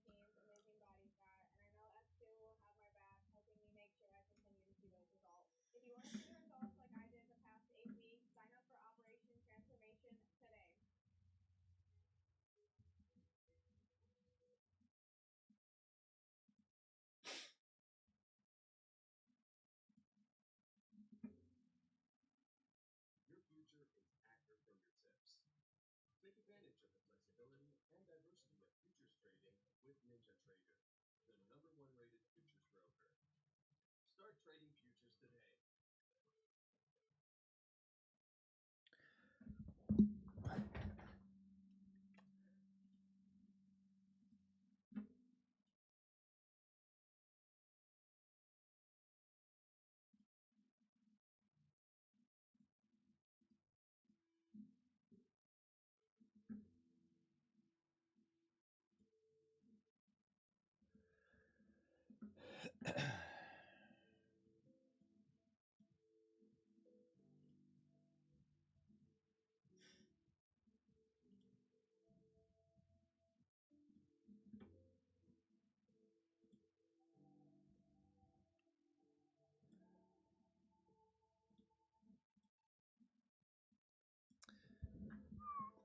team's amazing body fat, and I know S2 will have my back, helping me make sure I continue to see those results. If you want to see the results like I did the past 8 weeks, sign up for Operation Transformation today. Your future is at your fingertips. Take advantage of the flexibility and diversity of futures trading with NinjaTrader, the #1 rated futures broker. Start trading futures today.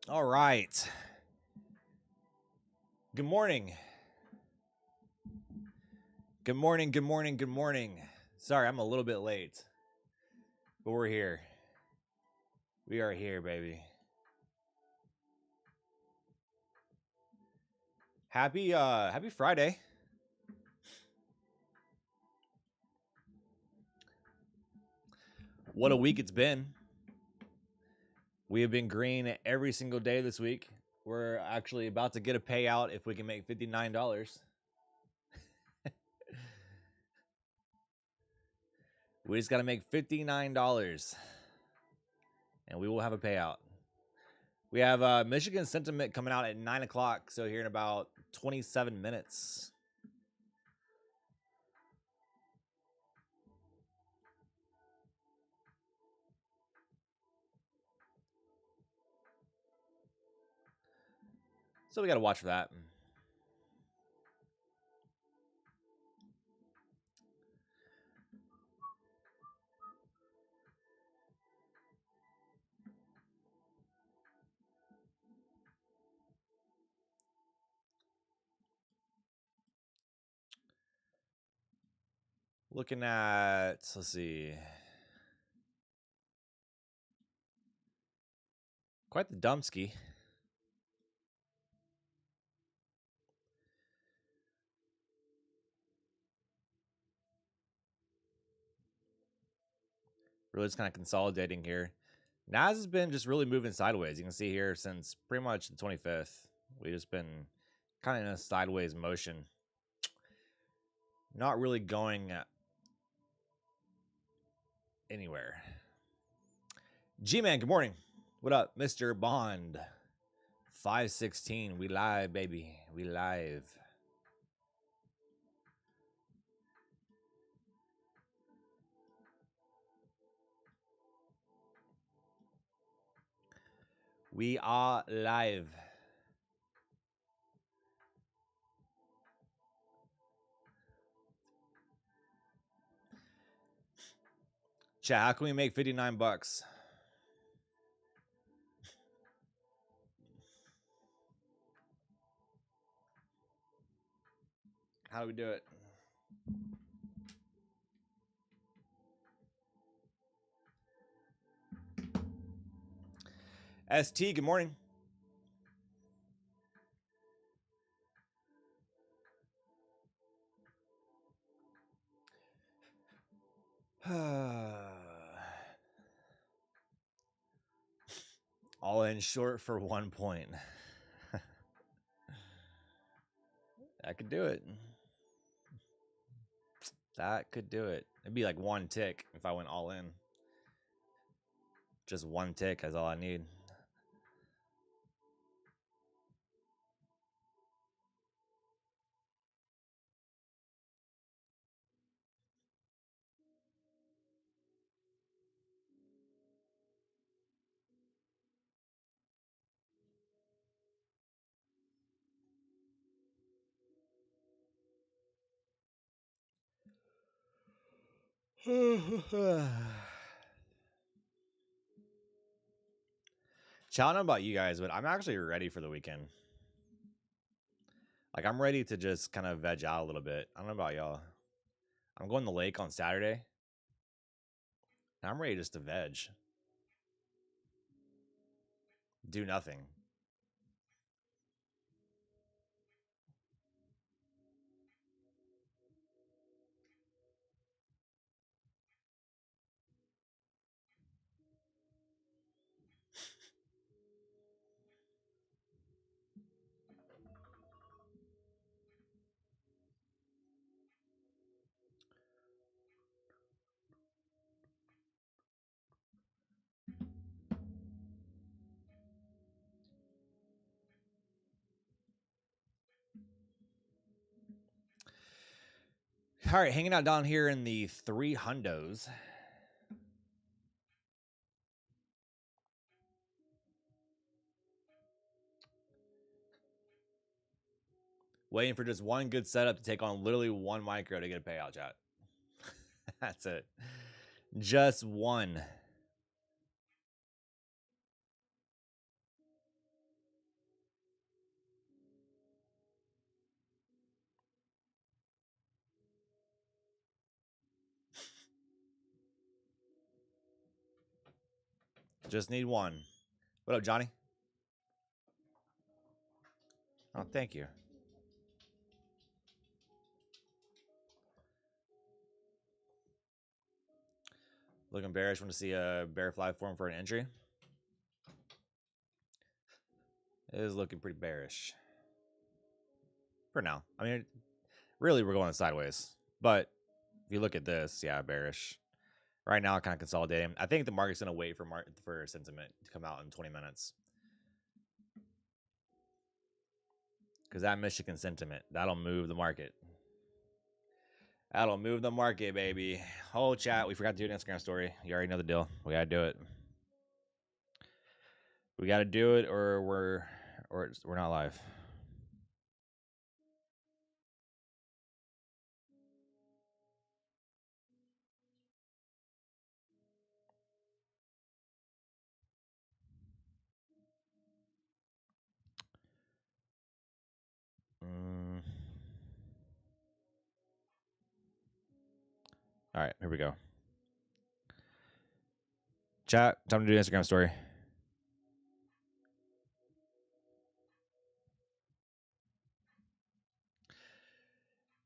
All right. Good morning. Good morning. Good morning. Good morning. Sorry, I'm a little bit late, but we're here. We are here, baby. Happy Friday. What a week it's been. We have been green every single day this week. We're actually about to get a payout if we can make $59. We just got to make $59 and we will have a payout. We have Michigan sentiment coming out at 9 o'clock, so here in about 27 minutes. So we got to watch for that. Looking at, let's see. Quite the dumpski. Really just kind of consolidating here. Nas has been just really moving sideways. You can see here since pretty much the 25th. We've just been kind of in a sideways motion. Not really going anywhere. G-Man, good morning. What up, Mr. Bond? 516. We live, baby. We live. We are live. Chat, how can we make 59 bucks? How do we do it? ST, good morning. All in short for 1 point. That could do it. That could do it. It'd be like 1 tick if I went all in. Just 1 tick is all I need. Chat, I don't know about you guys, but I'm actually ready for the weekend. Like, I'm ready to just kind of veg out a little bit. I don't know about y'all. I'm going to the lake on Saturday. And I'm ready just to veg. Do nothing. All right, hanging out down here in the 3 hundos. Waiting for just one good setup to take on literally one micro to get a payout, chat. That's it. Just one. Just need one. What up, Johnny? Oh, thank you. Looking bearish. Want to see a bear fly form for an entry? It is looking pretty bearish. For now. I mean, really, we're going sideways. But if you look at this, yeah, bearish. Right now, kind of consolidating. I think the market's going to wait for sentiment to come out in 20 minutes. Because that Michigan sentiment, that'll move the market. That'll move the market, baby. Oh, chat, we forgot to do an Instagram story. You already know the deal. We got to do it. We got to do it or we're not live. All right, here we go. Chat, time to do an Instagram story.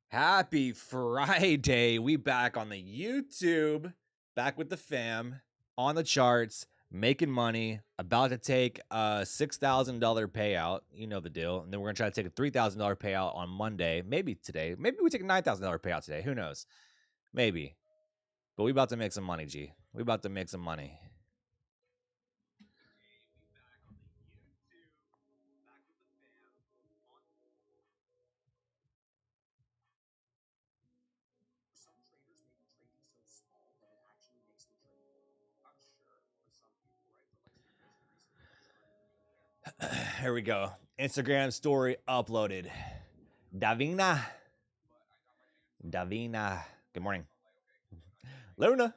Happy Friday. We back on the YouTube, back with the fam, on the charts, making money, about to take a $6,000 payout. You know the deal. And then we're going to try to take a $3,000 payout on Monday. Maybe today. Maybe we take a $9,000 payout today. Who knows? Maybe. But we about to make some money, G. We about to make some money. Here we go. Instagram story uploaded. Davina. Good morning. Luna.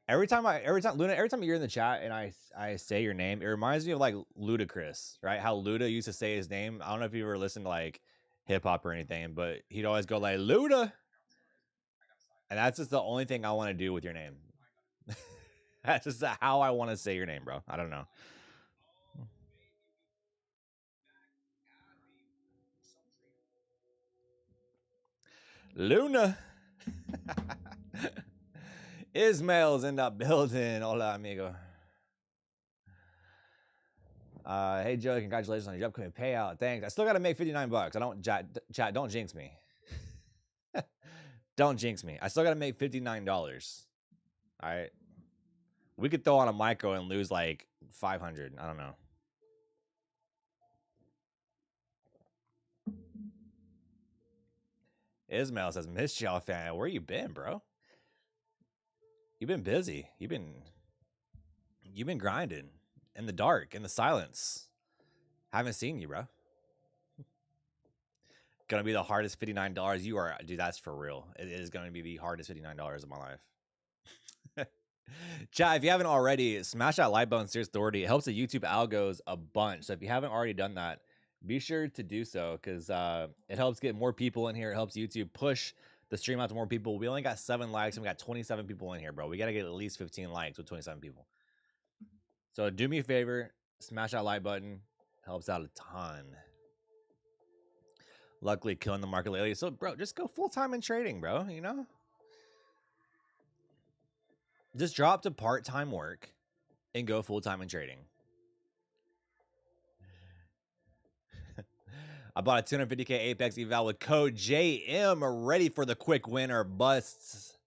Every time Luna, every time you're in the chat and I say your name, it reminds me of like Ludacris, right? How Luda used to say his name. I don't know if you ever listened to like hip hop or anything, but he'd always go like Luda. And that's just the only thing I want to do with your name. That's just how I want to say your name, bro. I don't know. Luna. Ismail's in the building. Hola, amigo. Hey, Joe, congratulations on your upcoming payout. Thanks. I still got to make 59 bucks. I don't, chat, don't jinx me. Don't jinx me. I still got to make $59. All right. We could throw on a micro and lose like 500. I don't know. Ismail says, missed y'all, fan. Where you been, bro? You've been busy. You've been grinding in the dark, in the silence. Haven't seen you, bro. Gonna be the hardest $59. You are, dude, that's for real. It is gonna be the hardest $59 of my life. Chat, if you haven't already, smash that like button, Serious Authority. It helps the YouTube algos a bunch. So if you haven't already done that, be sure to do so, because it helps get more people in here. It helps YouTube push the stream out to more people. We only got 7 likes and we got 27 people in here, bro. We got to get at least 15 likes with 27 people. So do me a favor, smash that like button. Helps out a ton. Luckily, killing the market lately. So, bro, just go full-time in trading, bro, you know? Just drop to part-time work and go full-time in trading. I bought a 250K Apex eval with code JM, ready for the quick win or busts.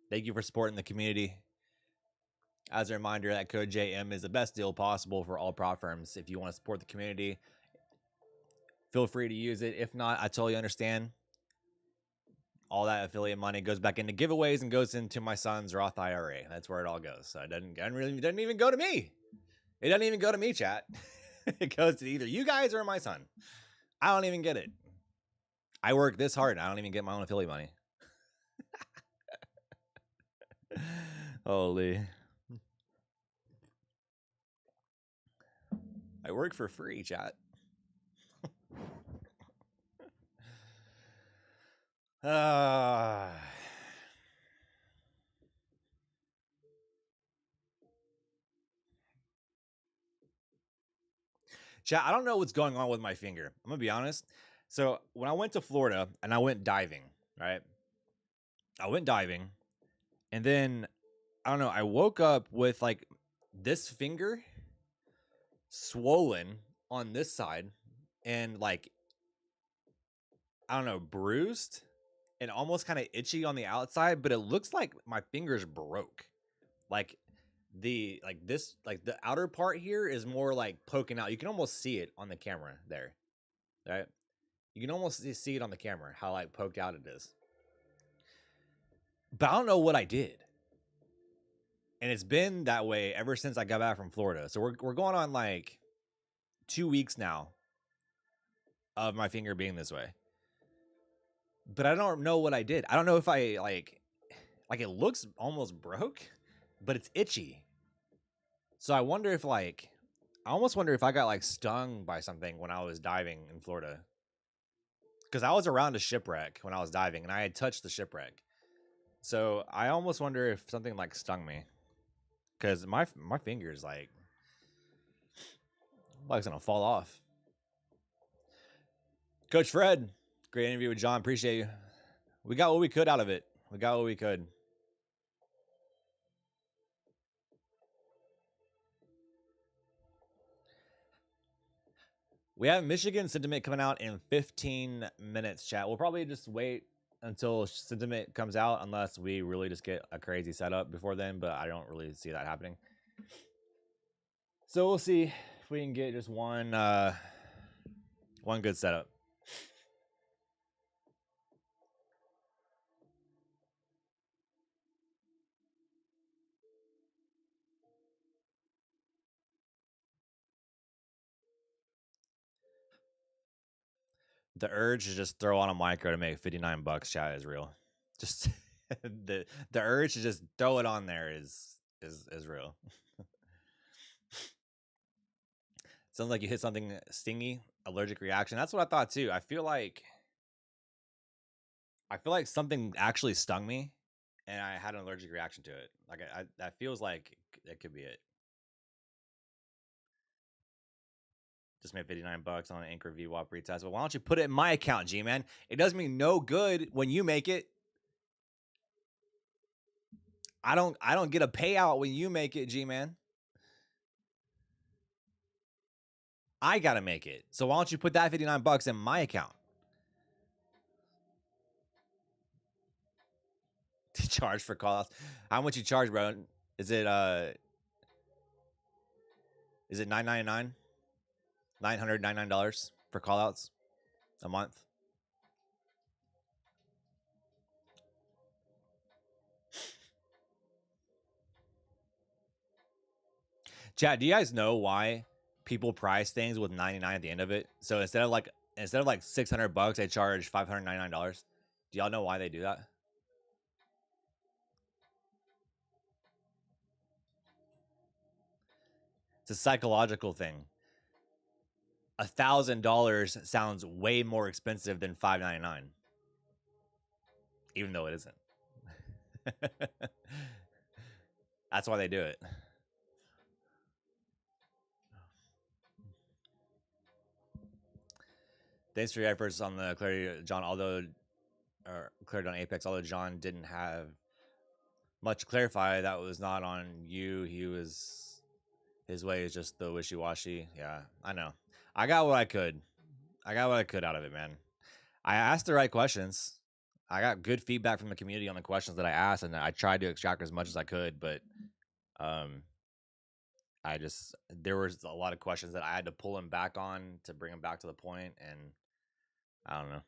Thank you for supporting the community. As a reminder, that code JM is the best deal possible for all prop firms. If you want to support the community, feel free to use it. If not, I totally understand. All that affiliate money goes back into giveaways and goes into my son's Roth IRA. That's where it all goes. So it doesn't even go to me. It doesn't even go to me, chat. It goes to either you guys or my son. I don't even get it. I work this hard and I don't even get my own affiliate money. Holy. I work for free, chat. Chat, I don't know what's going on with my finger. I'm going to be honest. So when I went to Florida and I went diving, right? I went diving and then, I don't know, I woke up with like this finger swollen on this side and like, I don't know, bruised and almost kind of itchy on the outside, but it looks like my fingers broke. Like the outer part here is more like poking out. You can almost see it on the camera there, right? You can almost see it on the camera how like poked out it is. But I don't know what I did, and it's been that way ever since I got back from Florida. So we're going on like 2 weeks now of my finger being this way. But I don't know what I did. I don't know if I like it looks almost broke, but it's itchy. So I wonder if I almost wonder if I got like stung by something when I was diving in Florida. Because I was around a shipwreck when I was diving and I had touched the shipwreck. So I almost wonder if something like stung me. Because my finger's like it's gonna fall off. Coach Fred, great interview with John. Appreciate you. We got what we could out of it. We got what we could. We have Michigan sentiment coming out in 15 minutes, chat. We'll probably just wait until sentiment comes out unless we really just get a crazy setup before then, but I don't really see that happening. So we'll see if we can get just one good setup. The urge to just throw on a micro to make 59 bucks, chat, is real. Just the urge to just throw it on there is real. Sounds like you hit something stingy, allergic reaction. That's what I thought too. I feel like something actually stung me and I had an allergic reaction to it. Like that feels like that could be it. Just made 59 bucks on an Anchor VWAP retest. But why don't you put it in my account, G-Man? It does me no good when you make it. I don't get a payout when you make it, G-Man. I gotta make it. So why don't you put that 59 bucks in my account? To charge for callouts. How much you charge, bro? Is it $999? $999 for callouts a month? Chat, do you guys know why people price things with 99 at the end of it? So instead of like instead of like $600, they charge $599. Do y'all know why they do that? It's a psychological thing. $1,000 sounds way more expensive than $599, even though it isn't. That's why they do it. Thanks for your efforts on the clarity, John. Clarity on Apex, although John didn't have much to clarify, that was not on you. His way is just the wishy-washy. Yeah, I know. I got what I could. Out of it, man. I asked the right questions. I got good feedback from the community on the questions that I asked, and I tried to extract as much as I could, but there was a lot of questions that I had to pull him back on to bring him back to the point, and I don't know.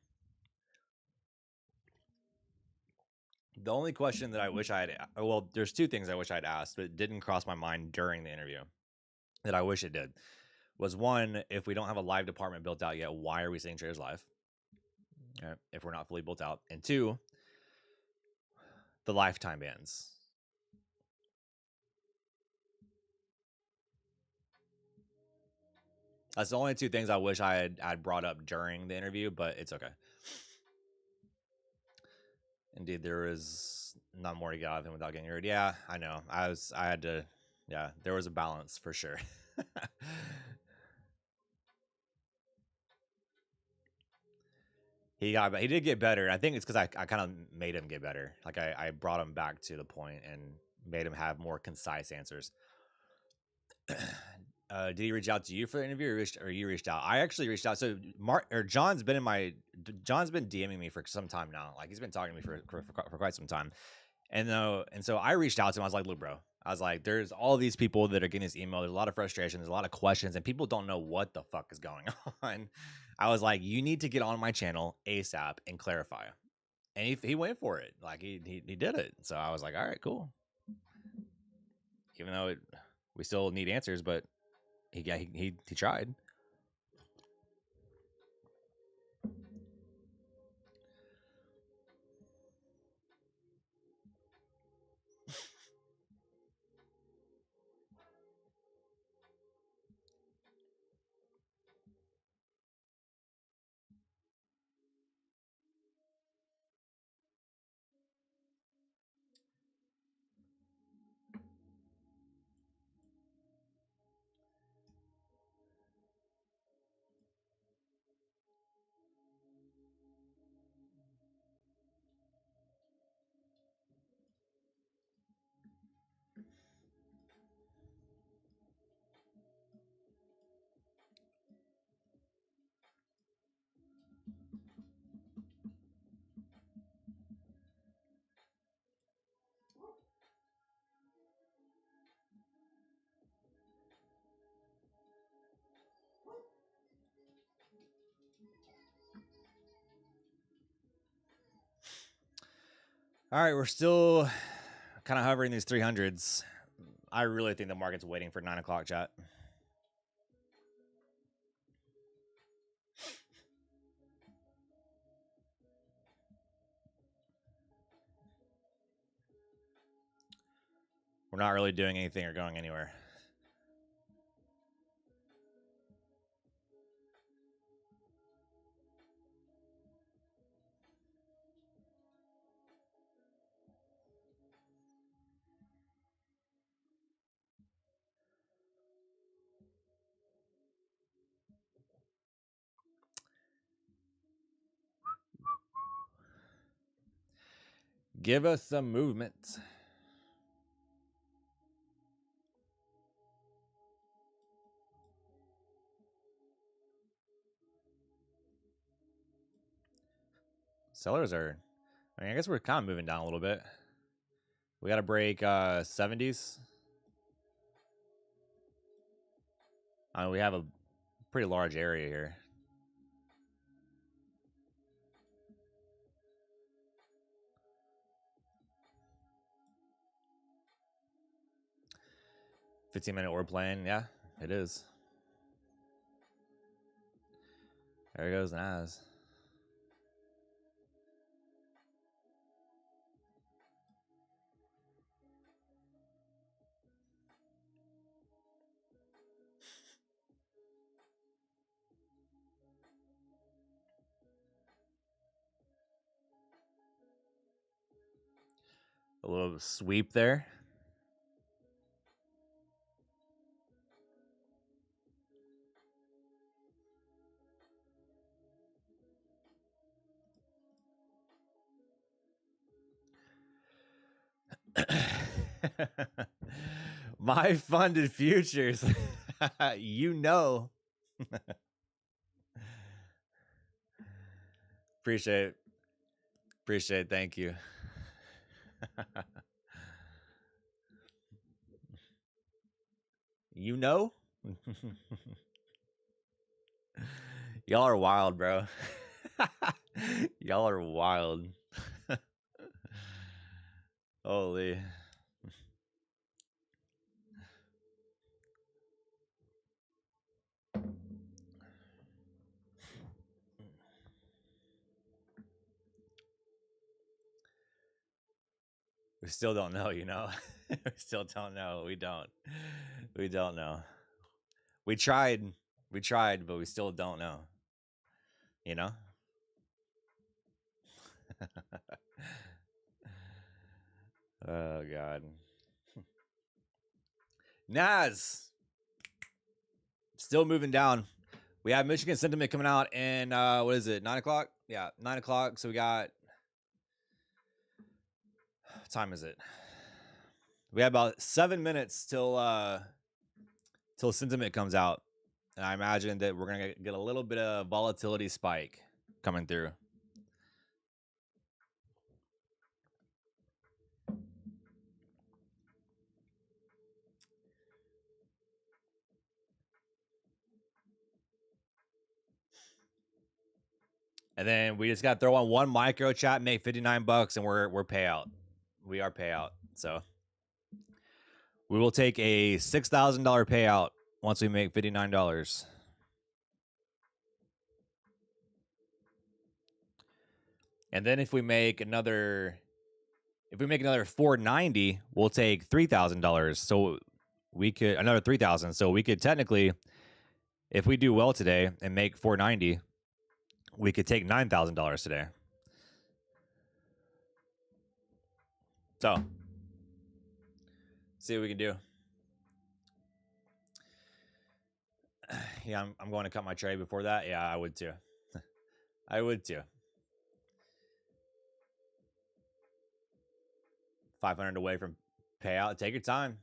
The only question that I wish I had, well, there's two things I wish I'd asked, but it didn't cross my mind during the interview that I wish it did. Was one, if we don't have a live department built out yet, why are we seeing traders live? If we're not fully built out. And two, the lifetime bans. That's the only two things I wish I had brought up during the interview, but it's okay. Indeed, there is not more to get out of him without getting hurt. Yeah, I know. There was a balance for sure. He did get better. I think it's because I kind of made him get better. Like I brought him back to the point and made him have more concise answers. Did he reach out to you for the interview, or you reached out? I actually reached out. So John's been DMing me for some time now. Like he's been talking to me for quite some time. And so I reached out to him. I was like, look, bro. I was like, there's all these people that are getting this email. There's a lot of frustration. There's a lot of questions, and people don't know what the fuck is going on. I was like, you need to get on my channel ASAP and clarify. And he went for it. Like he did it. So I was like, all right, cool. Even though we still need answers, but he tried. All right, we're still kind of hovering these 300s. I really think the market's waiting for 9 o'clock, chat. We're not really doing anything or going anywhere. Give us some movement. Sellers are, I guess we're kind of moving down a little bit. We got to break 70s. We have a pretty large area here. $15-minute order playing. Yeah, it is. There goes Nas. A little sweep there. My funded futures. You know. Appreciate it. Appreciate it. Thank you. You know? Y'all are wild, bro. Y'all are wild. Holy. We still don't know, you know? We still don't know. We don't. We don't know. We tried, but we still don't know. You know? Oh, God. Nas! Still moving down. We have Michigan Sentiment coming out in, what is it, 9 o'clock? Yeah, 9 o'clock. So we got, what time is it? We have about 7 minutes till Sentiment comes out. And I imagine that we're going to get a little bit of volatility spike coming through. And then we just got to throw on one micro chat, make $59, and we're payout. We are payout. So we will take a $6,000 payout once we make $59. And then if we make another $490, we'll take $3,000. So we could another $3,000. So we could technically, if we do well today and make $490, we could take $9,000 today. So see what we can do. Yeah, I'm going to cut my trade before that. Yeah, I would too. I would too. 500 away from payout. Take your time.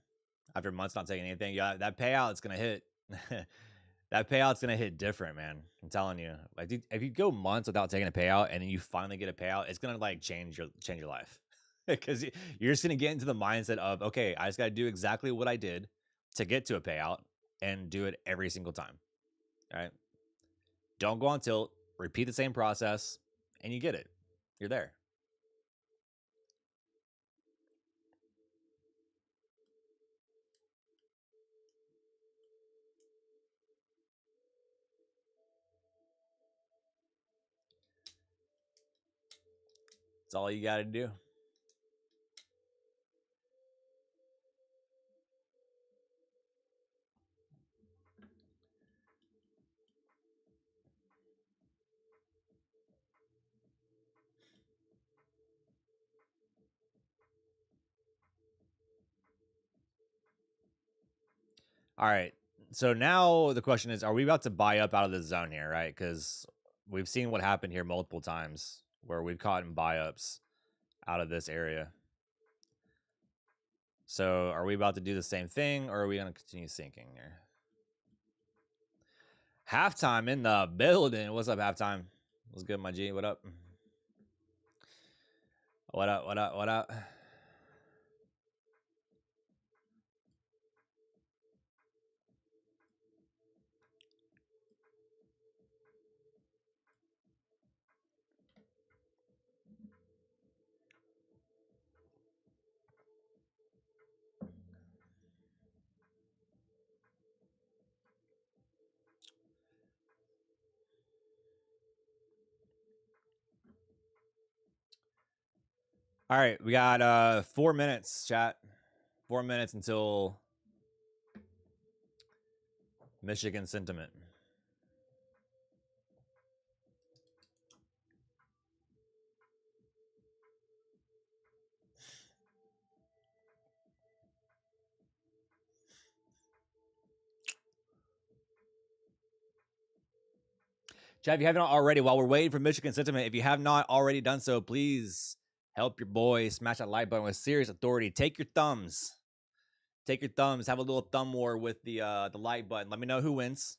After months not taking anything, yeah, that payout's gonna hit. That payout's gonna hit different, man. I'm telling you. Like, if you go months without taking a payout and then you finally get a payout, it's gonna like change your life. Because you're just gonna get into the mindset of, okay, I just gotta do exactly what I did to get to a payout and do it every single time. All right. Don't go on tilt. Repeat the same process, and you get it. You're there. That's all you got to do. All right. So now the question is, are we about to buy up out of the zone here, right? Because we've seen what happened here multiple times where we've caught in buy ups out of this area. So are we about to do the same thing, or are we going to continue sinking here? Halftime in the building. What's up, Halftime? What's good, my G? What up? What up? What up? What up? All right, we got 4 minutes, chat. 4 minutes until Michigan sentiment. Chat, if you haven't already, while we're waiting for Michigan sentiment, if you have not already done so, please help your boy smash that like button with serious authority. Take your thumbs. Take your thumbs. Have a little thumb war with the like button. Let me know who wins.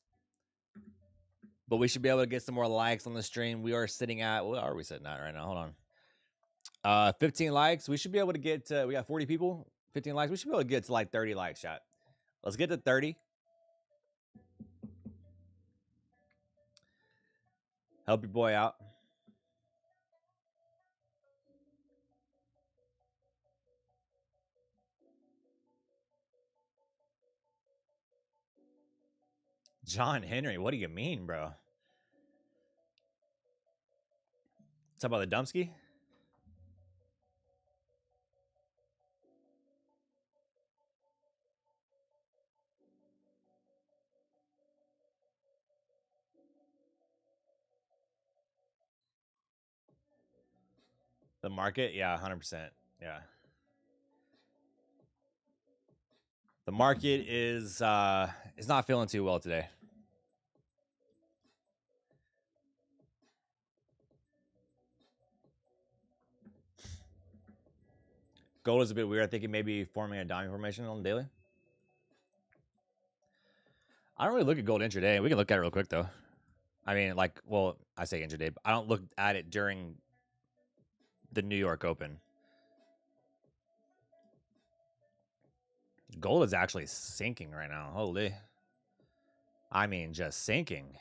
But we should be able to get some more likes on the stream. We are sitting at, what are we sitting at right now? Hold on. 15 likes. We should be able to get to, we got 40 people. 15 likes. We should be able to get to like 30 likes, chat. Let's get to 30. Help your boy out. John Henry, what do you mean, bro? Talk about the Dumpsky? The market? Yeah, 100%. Yeah. The market is not feeling too well today. Gold is a bit weird. I think it may be forming a diamond formation on the daily. I don't really look at gold intraday. We can look at it real quick though. I mean, like, well, I say intraday, but I don't look at it during the New York Open. Gold is actually sinking right now. Holy. I mean, just sinking.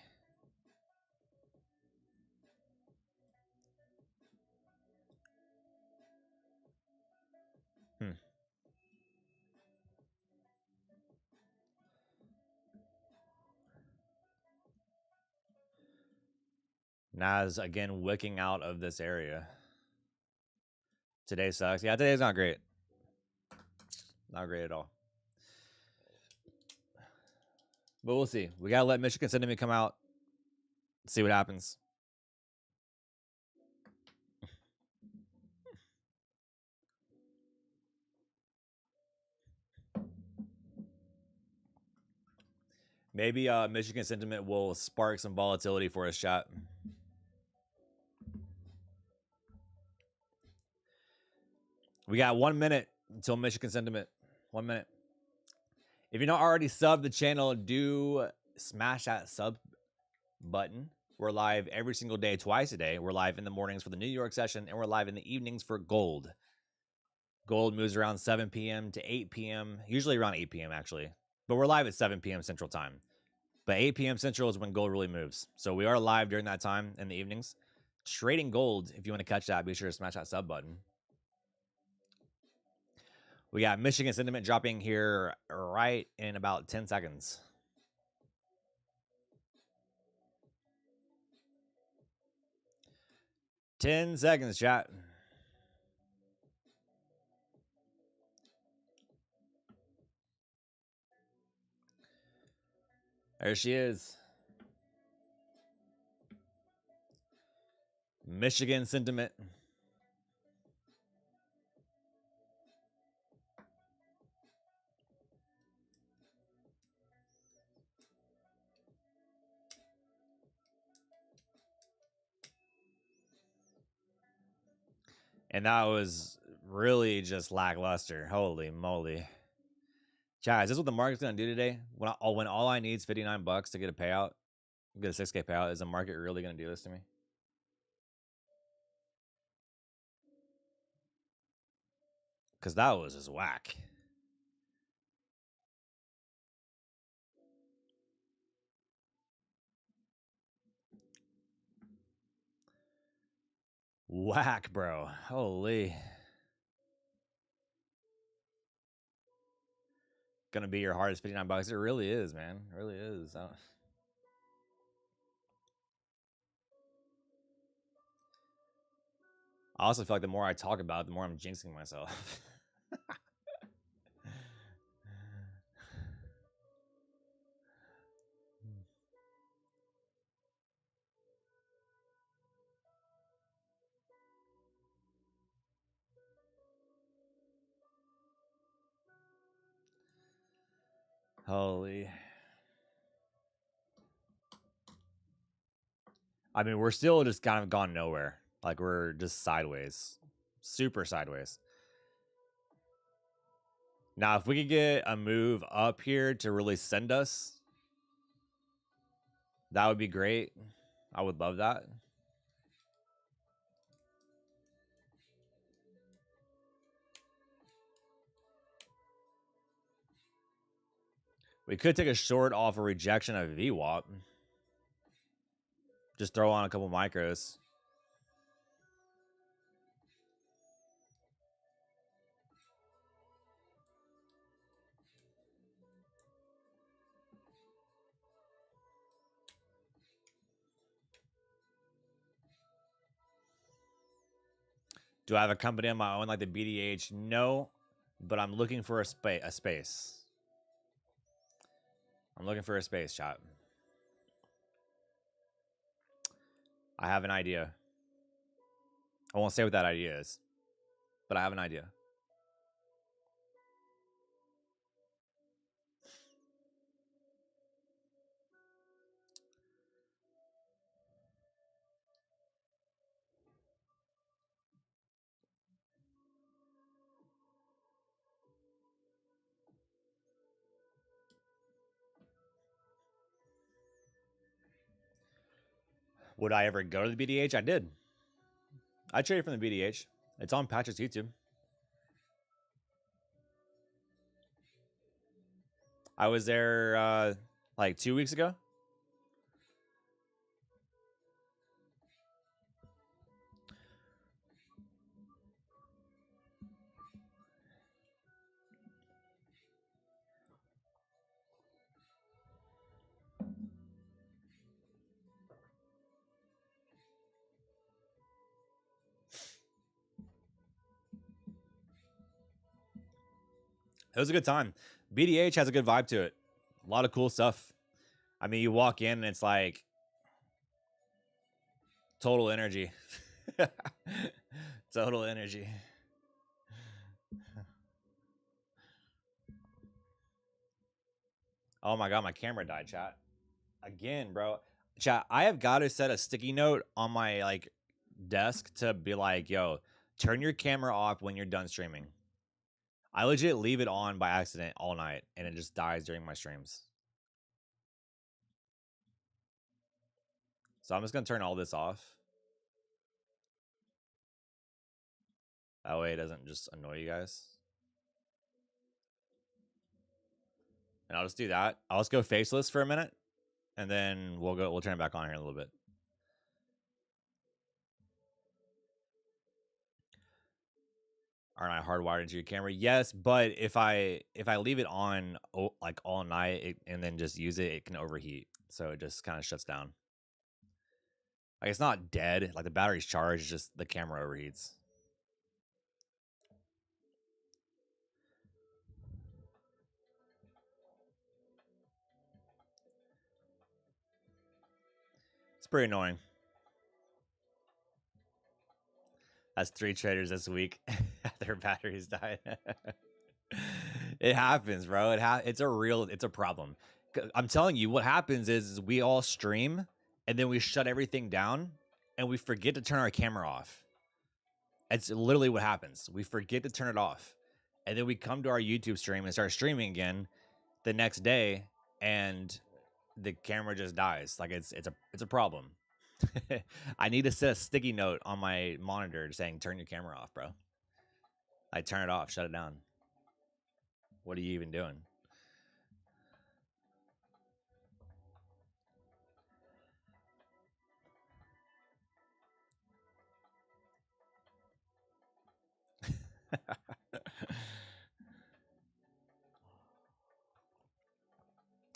Nas again wicking out of this area. Today sucks. Yeah, today's not great. Not great at all. But we'll see. We gotta let Michigan sentiment come out. See what happens. Maybe Michigan sentiment will spark some volatility for us, chat. We got 1 minute until Michigan sentiment. 1 minute. If you're not already subbed the channel, do smash that sub button. We're live every single day, twice a day. We're live in the mornings for the New York session, and we're live in the evenings for gold. Gold moves around 7 p.m. to 8 p.m., usually around 8 p.m. actually. But we're live at 7 p.m. Central Time. But 8 p.m. Central is when gold really moves. So we are live during that time in the evenings. Trading gold, if you want to catch that, be sure to smash that sub button. We got Michigan sentiment dropping here right in about 10 seconds. Ten seconds, chat. There she is. Michigan sentiment. And that was really just lackluster. Holy moly. Chat, is this what the market's going to do today? When all I need is $59 to get a payout, get a 6K payout, is the market really going to do this to me? Because that was just whack. Whack, bro. Holy. Gonna be your hardest $59. It really is, man. It really is. I also feel like the more I talk about it, the more I'm jinxing myself. Holy. I mean, we're still just kind of gone nowhere. Like, we're just sideways. Super sideways. Now, if we could get a move up here to really send us, that would be great. I would love that. We could take a short off a rejection of VWAP. Just throw on a couple micros. Do I have a company on my own like the BDH? No, but I'm looking for a space. I'm looking for a space, chat. I have an idea. I won't say what that idea is, but I have an idea. Would I ever go to the BDH? I did. I traded from the BDH. It's on Patrick's YouTube. I was there like 2 weeks ago. It was a good time. BDH has a good vibe to it. A lot of cool stuff. I mean, you walk in and it's like total energy. Total energy. Oh my god, my camera died, chat. Again, bro. Chat, I have got to set a sticky note on my like desk to be like, yo, turn your camera off when you're done streaming. I legit leave it on by accident all night and it just dies during my streams. So I'm just gonna turn all this off. That way it doesn't just annoy you guys. And I'll just do that. I'll just go faceless for a minute, and then we'll turn it back on here in a little bit. Aren't I hardwired into your camera? Yes, but if I leave it on like all night and then just use it, it can overheat. So it just kind of shuts down. Like it's not dead. Like the battery's charged, just the camera overheats. It's pretty annoying. That's 3 traders this week. Their batteries died. It happens, bro. It's a problem. I'm telling you, what happens is we all stream and then we shut everything down and we forget to turn our camera off. It's literally what happens. We forget to turn it off. And then we come to our YouTube stream and start streaming again the next day and the camera just dies. Like it's a problem. I need to set a sticky note on my monitor saying turn your camera off, bro. I turn it off, shut it down. What are you even doing?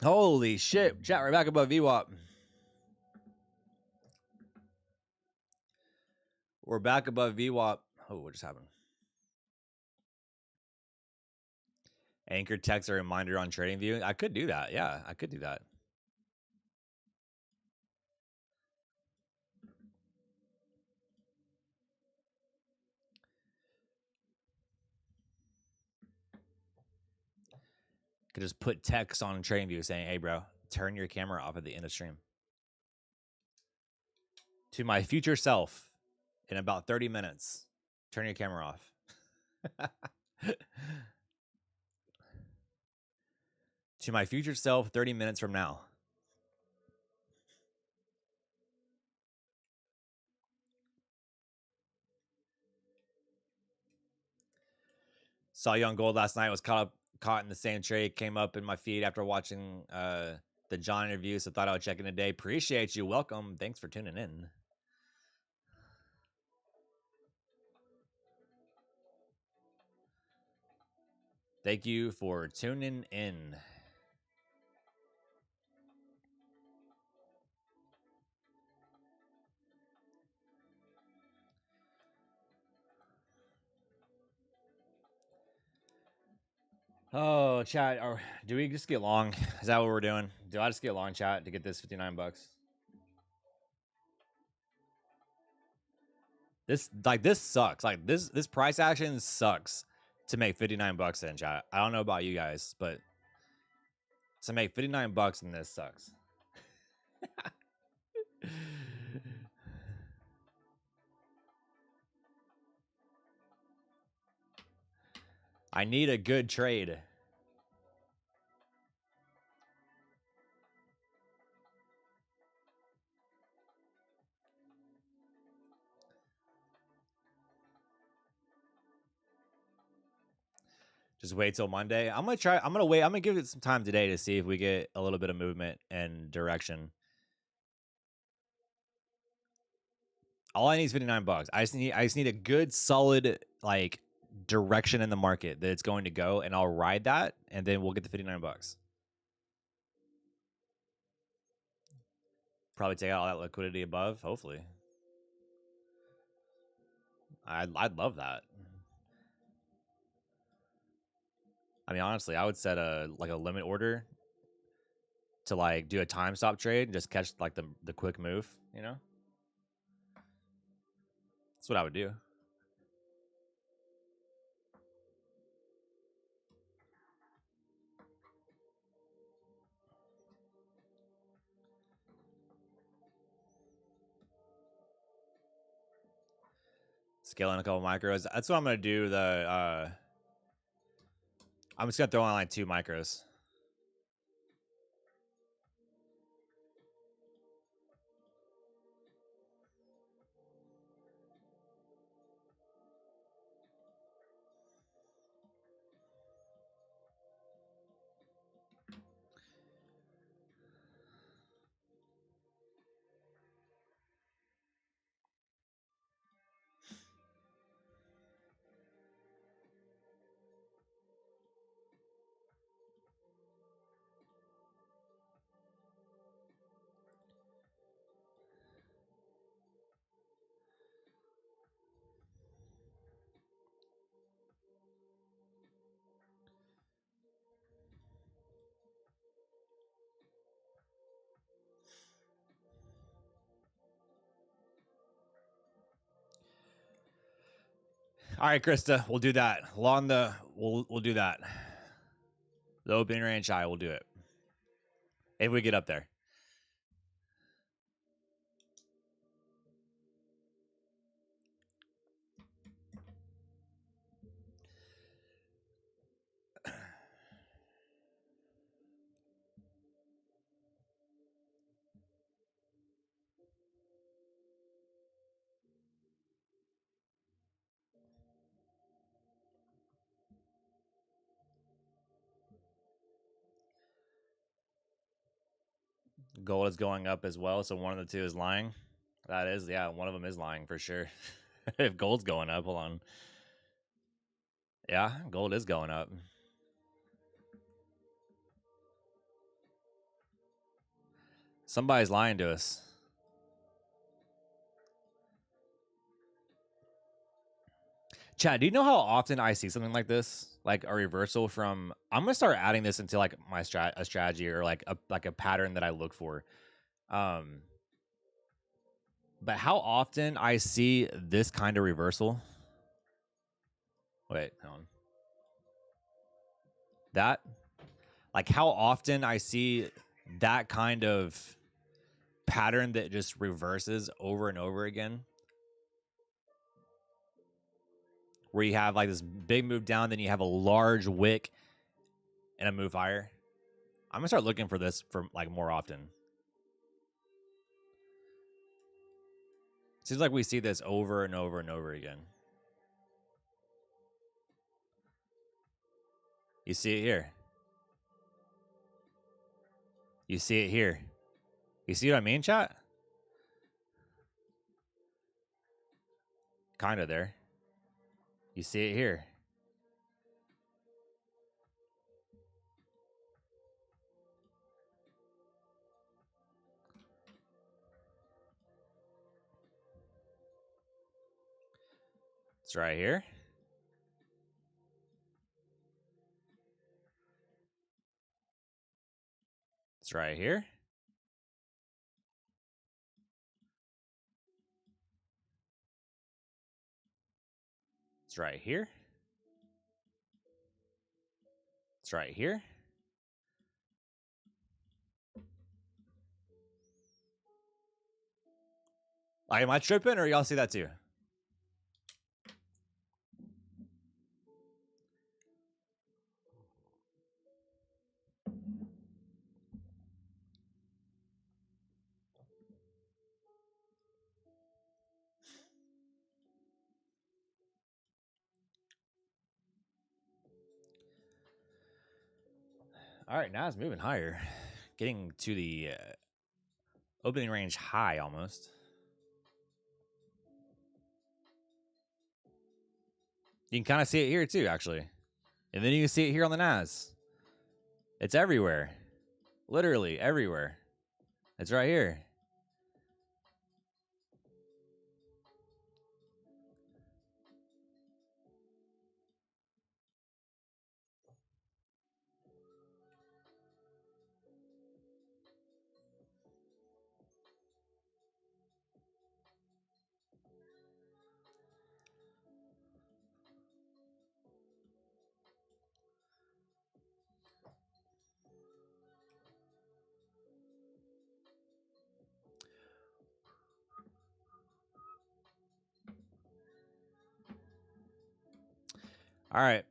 Holy shit. Chat right back above VWAP. We're back above VWAP. Oh, what just happened? Anchor text a reminder on TradingView. I could do that. Yeah, I could do that. Could just put text on TradingView saying, "Hey, bro, turn your camera off at the end of stream." To my future self, in about 30 minutes, turn your camera off. To my future self, 30 minutes from now. Saw you on gold last night. Was caught in the same trade. Came up in my feed after watching the John interview, so thought I would check in today. Appreciate you. Welcome. Thanks for tuning in. Thank you for tuning in. Oh, chat. Do we just get long? Is that what we're doing? Do I just get long, chat, to get this $59? This sucks. Like this price action sucks to make $59 in, chat. I don't know about you guys, but to make $59 in this sucks. I need a good trade. Just wait till Monday. I'm gonna wait. I'm gonna give it some time today to see if we get a little bit of movement and direction. All I need is $59. I just need a good, solid like direction in the market that it's going to go, and I'll ride that, and then we'll get the $59. Probably take out all that liquidity above. Hopefully, I'd love that. I mean, honestly, I would set a limit order to like do a time stop trade and just catch like the quick move. You know, that's what I would do. Scaling a couple micros. That's what I'm gonna do. I'm just gonna throw on like 2 micros. All right, Krista, we'll do that. We'll do that. The opening range high, we'll do it if we get up there. Gold is going up as well, so one of the two is lying. That is, yeah, one of them is lying for sure. If gold's going up, hold on. Yeah, gold is going up. Somebody's lying to us. Chad, do you know how often I see something like this, like a reversal from? I'm gonna start adding this into like my strategy or like a pattern that I look for. But how often I see this kind of reversal? Wait, hold on. That, like, how often I see that kind of pattern that just reverses over and over again, where you have like this big move down, then you have a large wick and a move higher. I'm gonna start looking for this for like more often. Seems like we see this over and over and over again. You see it here. You see it here. You see what I mean, chat? Kind of there. You see it here. It's right here. It's right here. It's right here. It's right here. Am I tripping or y'all see that too? All right, now it's moving higher, getting to the opening range high almost. You can kind of see it here too, actually. And then you can see it here on the NAS. It's everywhere. Literally everywhere. It's right here. All right.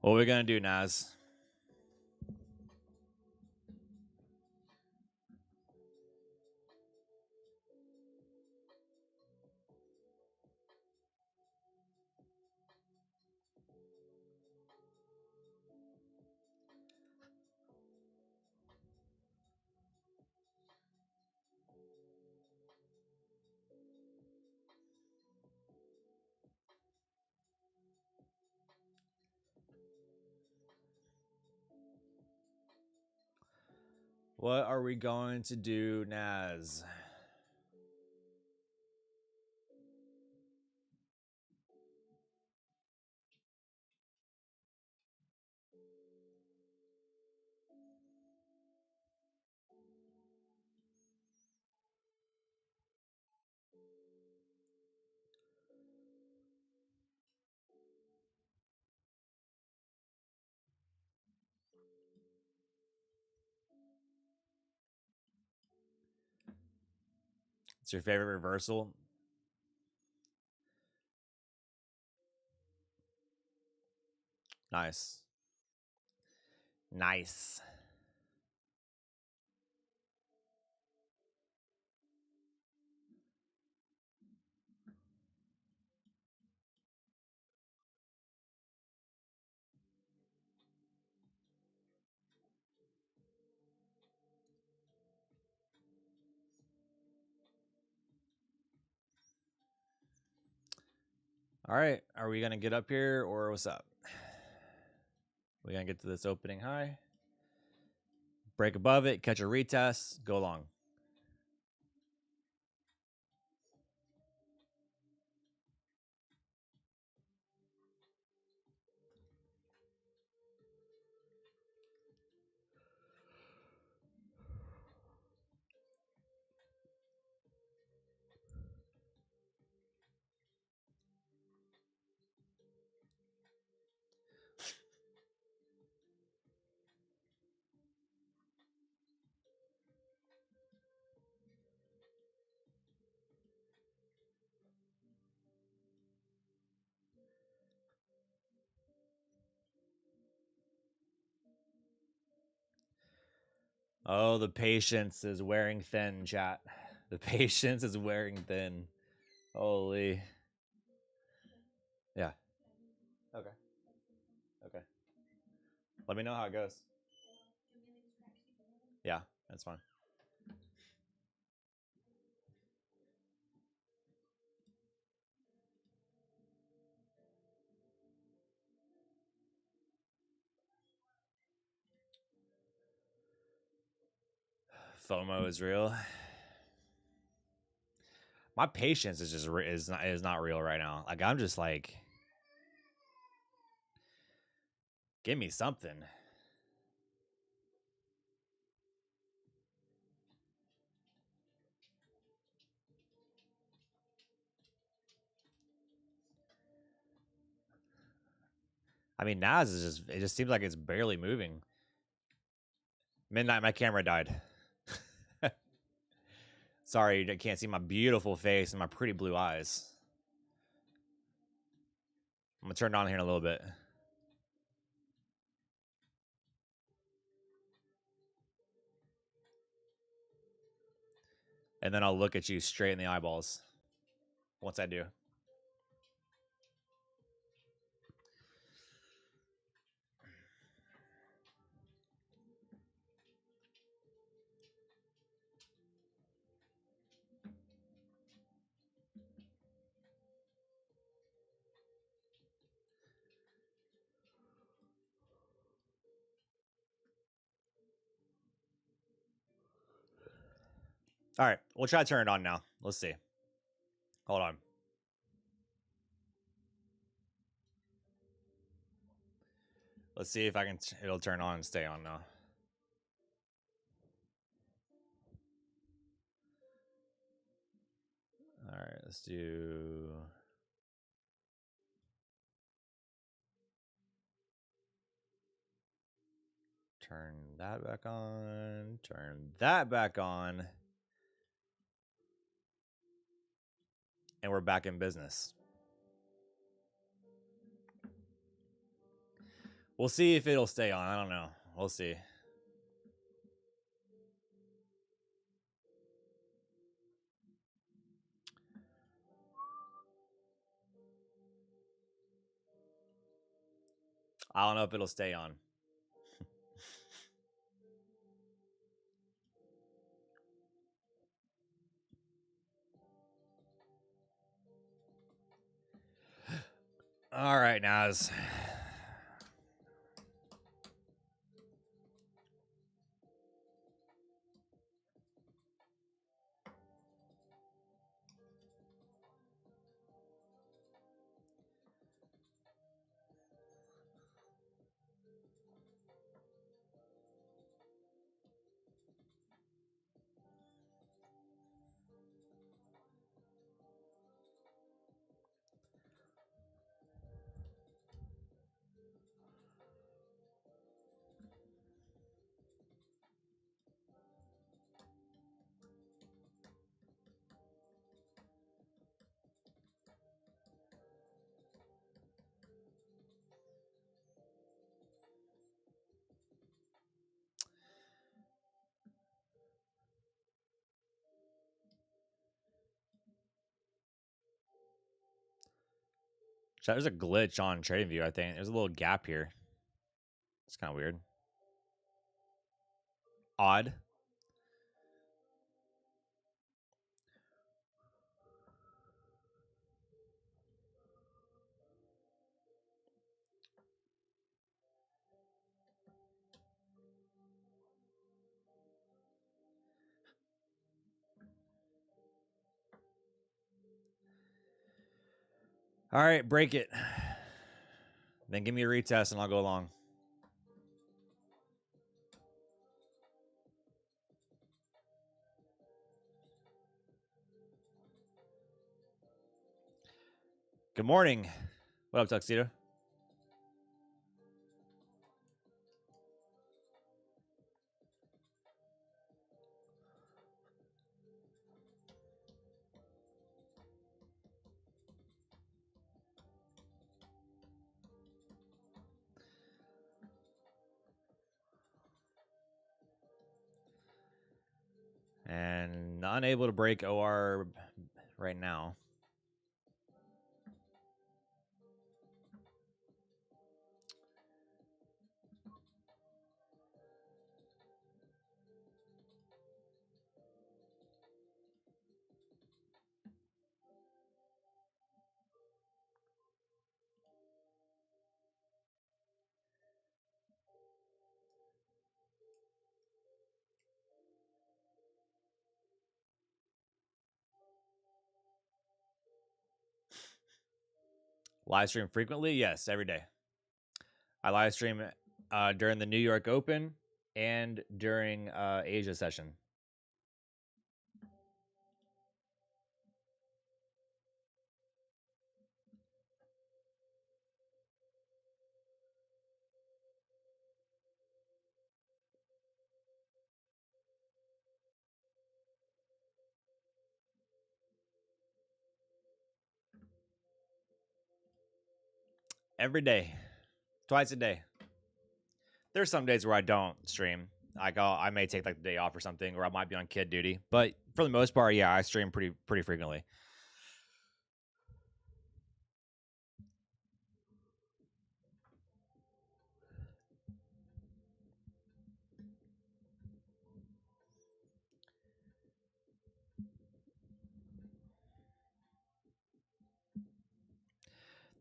What are we going to do, Naz? What are we going to do, Naz? It's your favorite reversal? Nice. Nice. All right, are we gonna get up here or what's up? We gonna get to this opening high, break above it, catch a retest, go long. Oh, the patience is wearing thin, chat. The patience is wearing thin. Holy. Yeah. Okay. Okay. Let me know how it goes. Yeah, that's fine. FOMO is real. My patience is just is not real right now. Like I'm just like, give me something. I mean, Nas is just, it just seems like it's barely moving. Midnight, my camera died. Sorry, you can't see my beautiful face and my pretty blue eyes. I'm gonna turn it on here in a little bit. And then I'll look at you straight in the eyeballs once I do. All right, we'll try to turn it on now. Let's see. Hold on. Let's see if I can, it'll turn on and stay on now. All right, let's do. Turn that back on. Turn that back on. And we're back in business. We'll see if it'll stay on. I don't know. We'll see. I don't know if it'll stay on. All right, Naz. There's a glitch on TradingView, I think. There's a little gap here. It's kind of weird. Odd. All right, break it. Then give me a retest and I'll go along. Good morning. What up, Tuxedo? And unable to break OR right now. Live stream frequently? Yes, every day. I live stream during the New York Open and during Asia session. Every day. Twice a day. There's some days where I don't stream. Like I may take like the day off or something, or I might be on kid duty. But for the most part, yeah, I stream pretty frequently.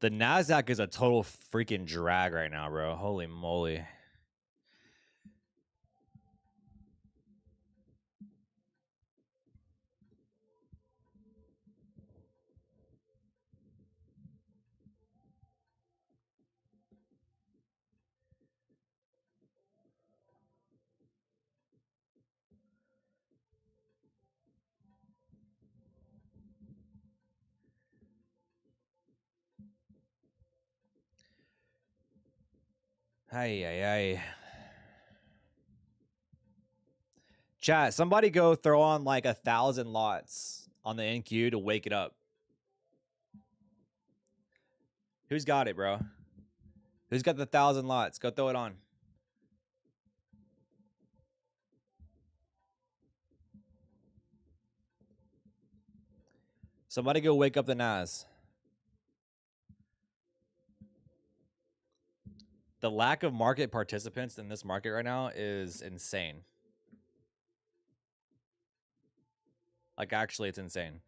The Nasdaq is a total freaking drag right now, bro. Holy moly. Ay. Chat, somebody go throw on like 1,000 lots on the NQ to wake it up. Who's got it, bro? Who's got the 1,000 lots? Go throw it on. Somebody go wake up the Nas. The lack of market participants in this market right now is insane. Like, actually, it's insane.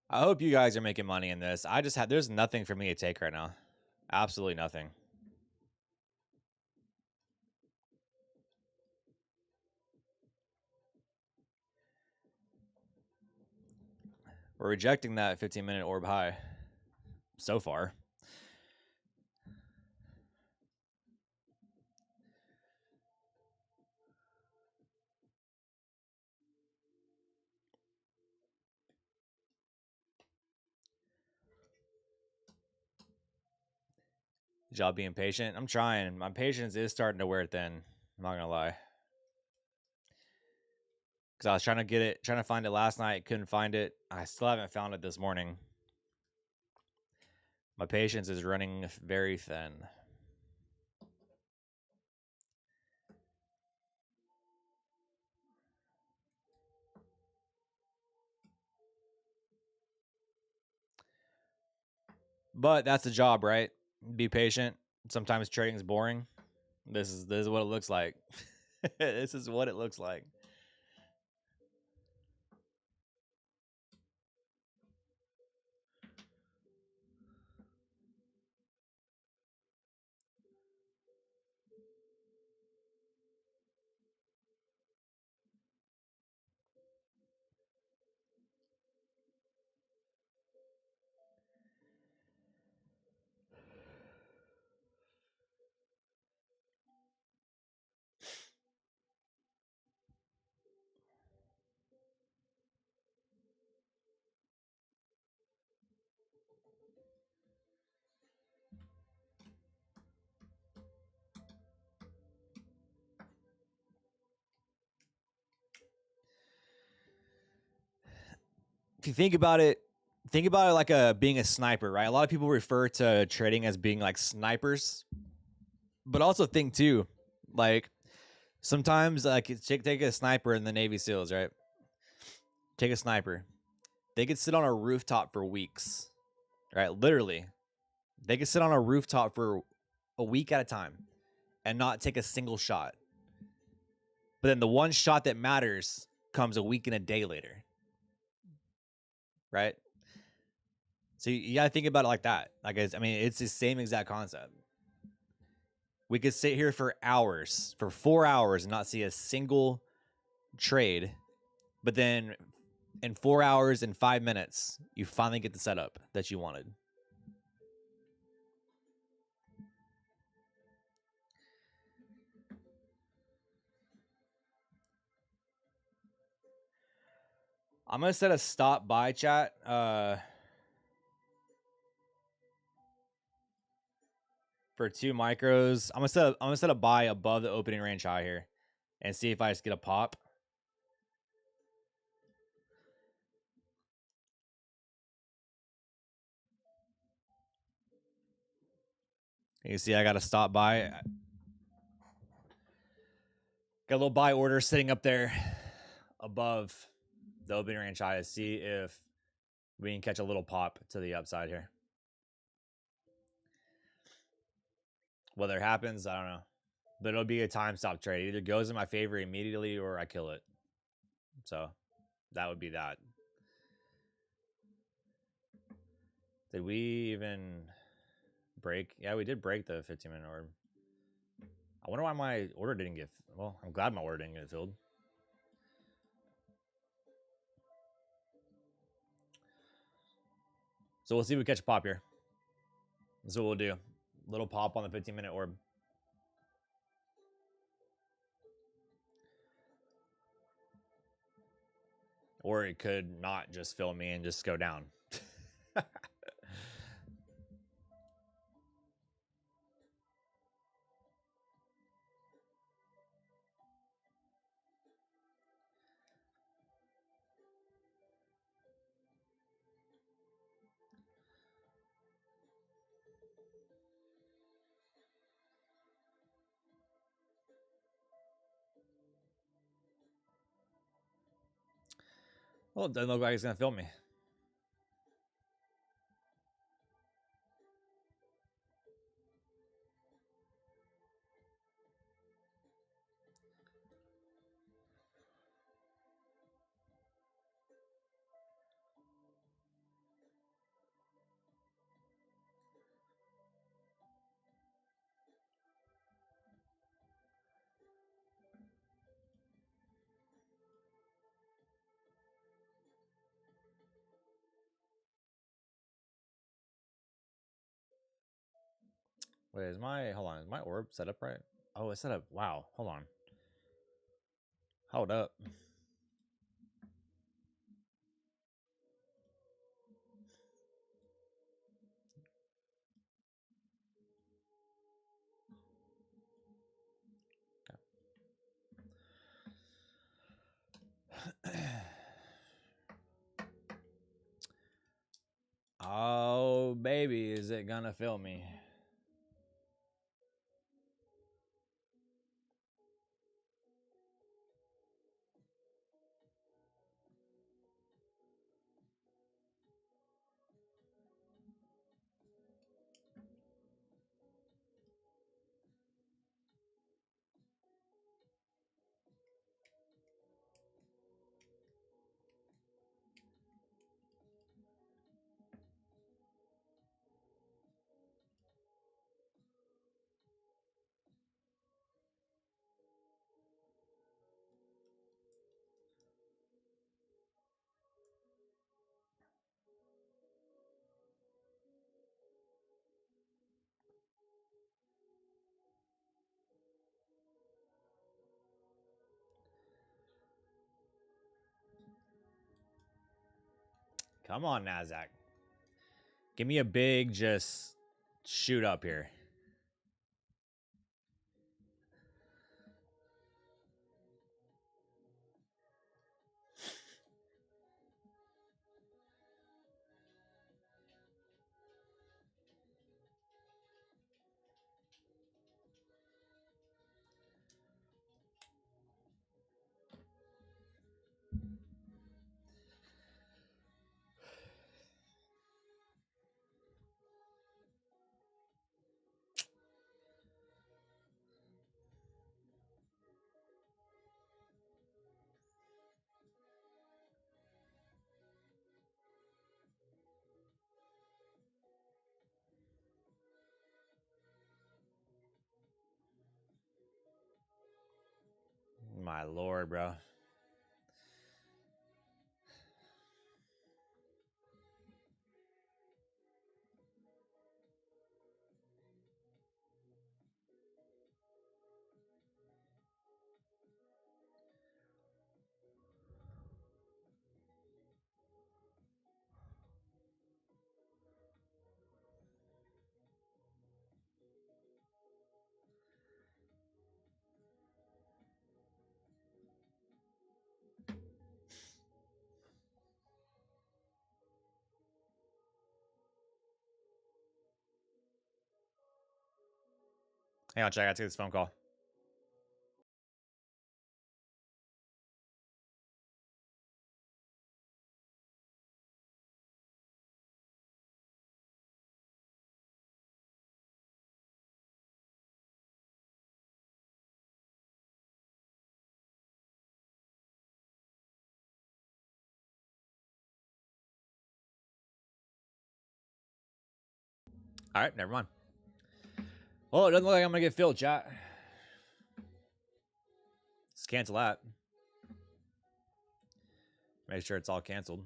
I hope you guys are making money in this. I just had, there's nothing for me to take right now. Absolutely nothing. We're rejecting that 15-minute orb high so far. Job being patient. I'm trying. My patience is starting to wear thin. I'm not gonna lie. Because I was trying to find it last night. Couldn't find it. I still haven't found it this morning. My patience is running very thin. But that's the job, right? Be patient. Sometimes trading is boring. This is what it looks like. This is what it looks like. If you think about it like being a sniper, right? A lot of people refer to trading as being like snipers, but also think too, like sometimes like take a sniper in the Navy SEALs, right? Take a sniper. They could sit on a rooftop for weeks, right? Literally, they could sit on a rooftop for a week at a time and not take a single shot. But then the one shot that matters comes a week and a day later, right? So you gotta think about it like that. Like, I mean, it's the same exact concept. We could sit here for hours, for 4 hours, and not see a single trade, but then in 4 hours and 5 minutes, you finally get the setup that you wanted. I'm gonna set a stop buy chat. For 2 micros. I'm gonna set a buy above the opening range high here and see if I just get a pop. You can see I got a stop buy. Got a little buy order sitting up there above the opening range high to see if we can catch a little pop to the upside here. Whether it happens, I don't know. But it'll be a time stop trade. It either goes in my favor immediately or I kill it. So that would be that. Did we even break? Yeah, we did break the 15-minute order. I wonder why my order didn't get... Well, I'm glad my order didn't get filled. So we'll see if we catch a pop here. That's what we'll do. Little pop on the 15-minute orb. Or it could not just fill me and just go down. Well, it doesn't look like it's going to fill me. Wait, is my... Hold on. Is my orb set up right? Oh, it's set up... Wow. Hold on. Hold up. Oh, baby, is it gonna fill me? Come on, Nasdaq. Give me a big just shoot up here. My lord, bro. Hang on, check. I gotta take this phone call. All right, never mind. Well, it doesn't look like I'm gonna get filled, chat. Let's cancel that. Make sure it's all canceled.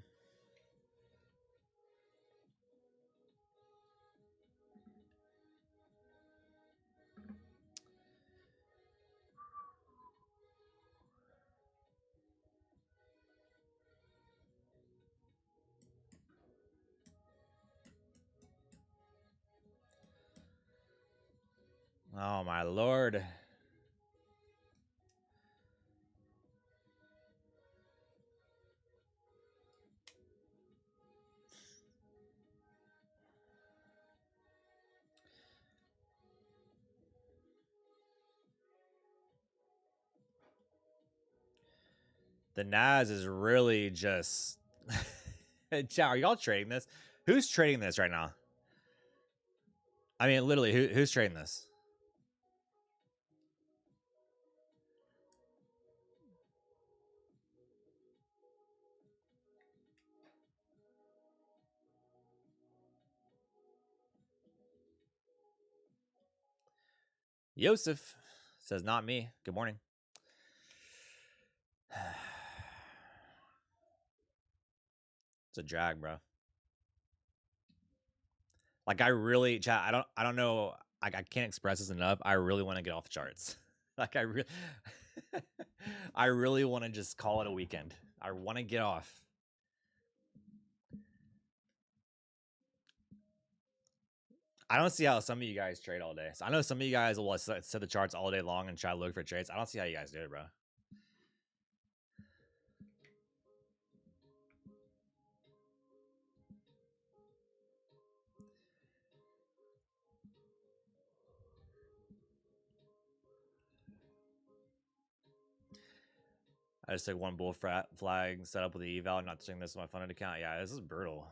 Oh my lord. The Nas is really just. Chat, are y'all trading this? Who's trading this right now? I mean, literally, who's trading this? Yosef says, not me. Good morning. It's a drag, bro. Like I really, chat. I don't know. I can't express this enough. I really want to get off the charts. Like I really, I really want to just call it a weekend. I want to get off. I don't see how some of you guys trade all day. So I know some of you guys will set the charts all day long and try to look for trades. I don't see how you guys do it, bro. I just took one bull flag, set up with the eval, not touching this with my funded account. Yeah, this is brutal.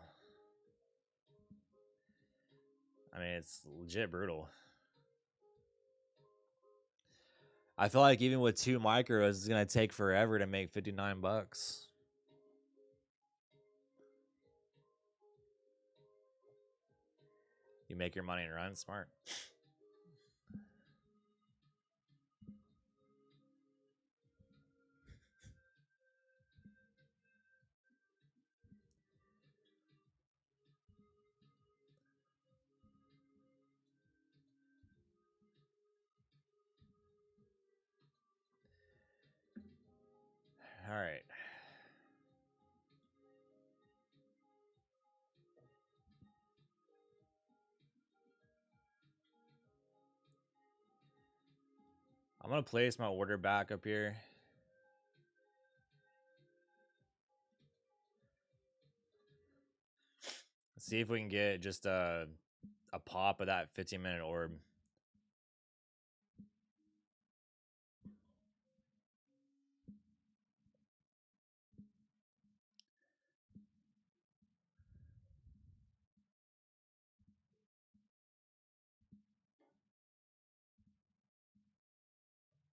I mean, it's legit brutal. I feel like even with 2 micros, it's gonna take forever to make 59 bucks. You make your money and run. Smart. All right. I'm gonna place my order back up here. Let's see if we can get just a pop of that 15-minute orb.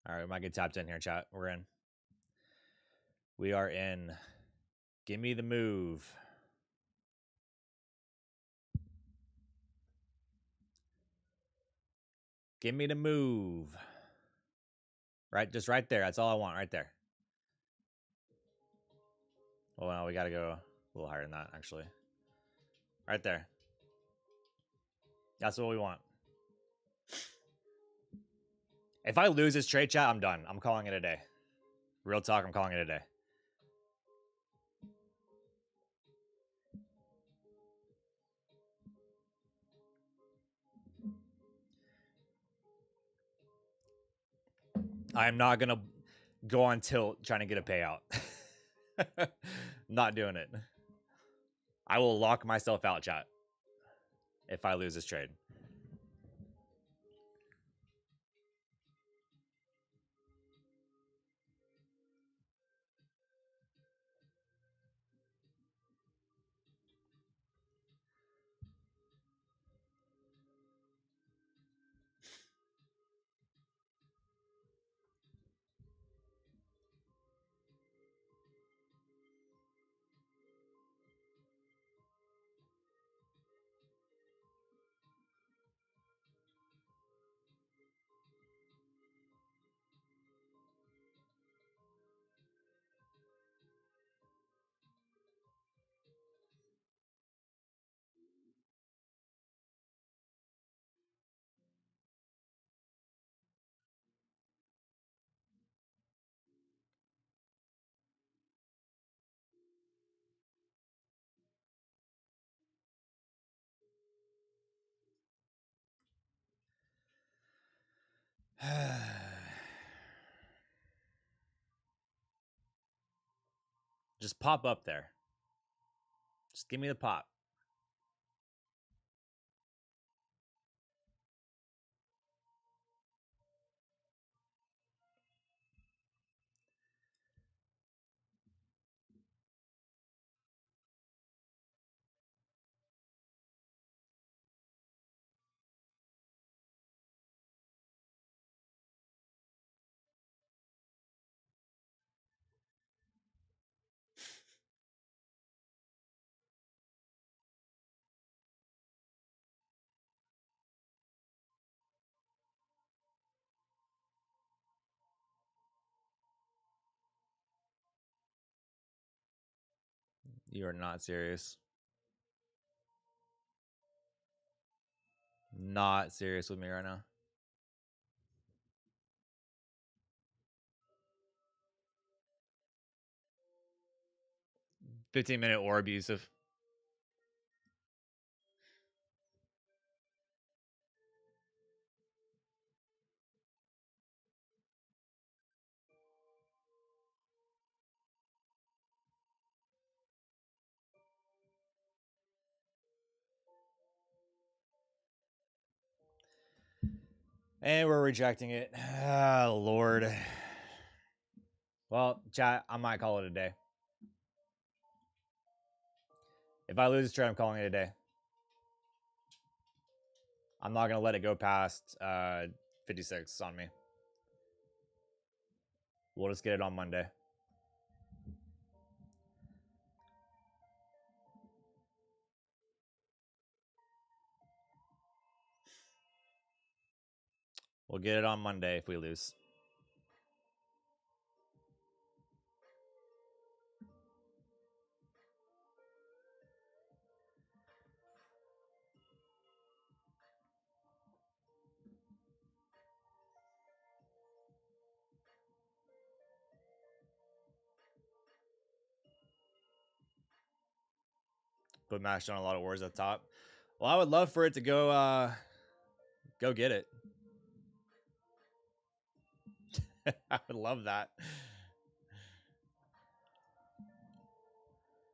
All right, we might get tapped in here, chat. We're in. We are in. Give me the move. Give me the move. Right, just right there. That's all I want, right there. Well, no, we got to go a little higher than that, actually. Right there. That's what we want. If I lose this trade, chat, I'm done. I'm calling it a day. Real talk, I'm calling it a day. I am not going to go on tilt trying to get a payout. Not doing it. I will lock myself out, chat, if I lose this trade. Just pop up there. Just give me the pop. You are not serious. Not serious with me right now. $15-minute or abusive. And we're rejecting it. Oh, Lord. Well, chat, I might call it a day. If I lose this trade, I'm calling it a day. I'm not going to let it go past 56 on me. We'll just get it on Monday. We'll get it on Monday if we lose. Put mashed on a lot of words at the top. Well, I would love for it to go get it. I would love that.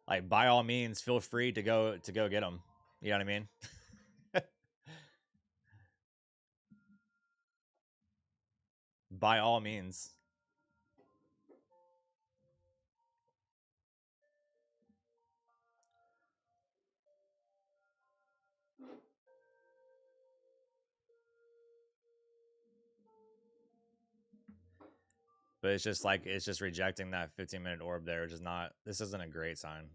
Like, by all means, feel free to go get them. You know what I mean? By all means. But it's just like, it's just rejecting that 15-minute orb there, which is not, this isn't a great sign.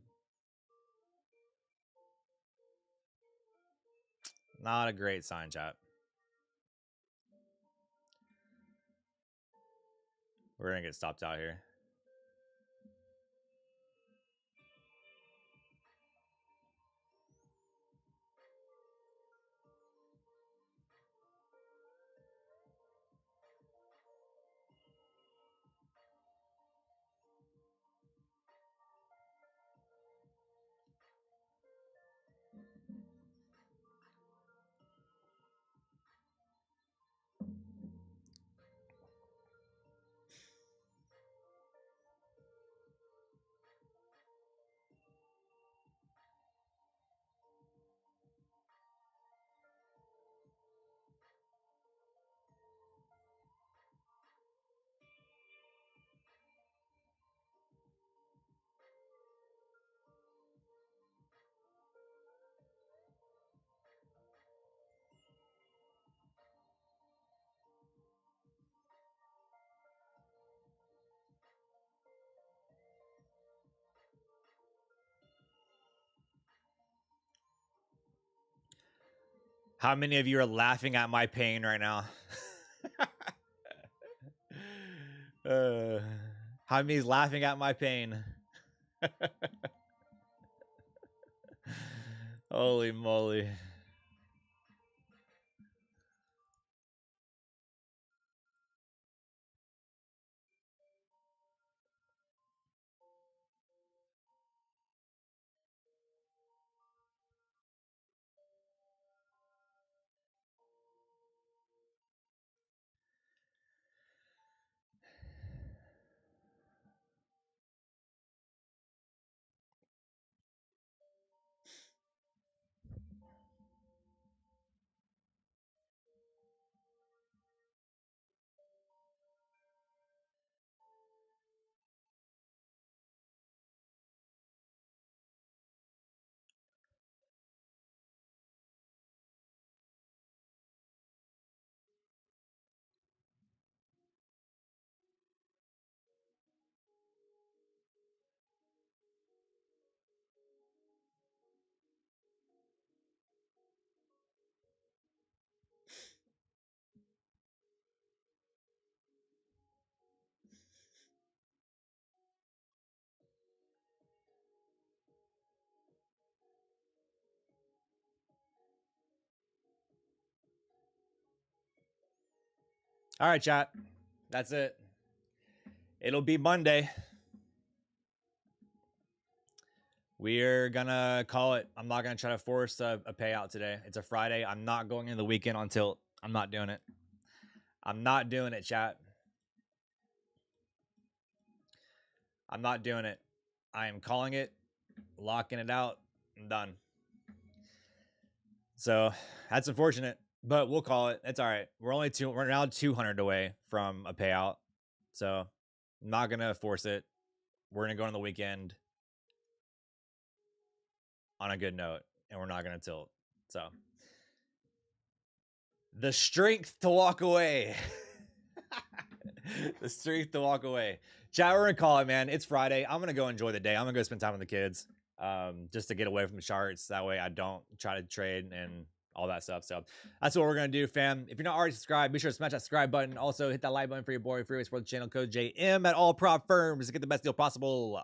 Not a great sign, chat. We're gonna get stopped out here. How many of you are laughing at my pain right now? How many is laughing at my pain? Holy moly. All right, chat. That's it. It'll be Monday. We're gonna call it. I'm not gonna try to force a payout today. It's a Friday. I'm not going into the weekend on tilt. I'm not doing it. I'm not doing it, chat. I'm not doing it. I am calling it, locking it out. I'm done. So that's unfortunate, but we'll call it. It's all right. We're now 200 away from a payout. So I'm not gonna force it. We're gonna go on the weekend on a good note, and we're not gonna tilt. So the strength to walk away. The strength to walk away. Chat, we're gonna call it, man. It's Friday. I'm gonna go enjoy the day. I'm gonna go spend time with the kids, just to get away from the charts. That way I don't try to trade and all that stuff. So that's what we're gonna do, fam. If you're not already subscribed, be sure to smash that subscribe button. Also hit that like button for your boy Freeway Sports channel code JM at all prop firms to get the best deal possible.